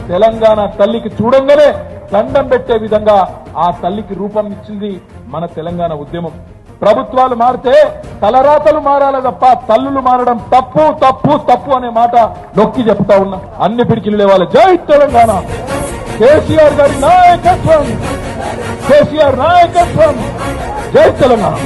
తెలంగాణ తల్లికి చూడంగానే దండం పెట్టే విధంగా ఆ తల్లికి రూపం ఇచ్చింది మన తెలంగాణ ఉద్యమం. ప్రభుత్వాలు మారితే తలరాతలు మారాలి తప్ప తల్లులు మారడం తప్పు తప్పు తప్పు అనే మాట నొక్కి చెప్తా ఉన్నా. అన్ని పిడికిలు లేవాలి. జై తెలంగాణ. కేసీఆర్ గారి నాయకత్వం, కేసీఆర్ నాయకత్వం. జై తెలంగాణ.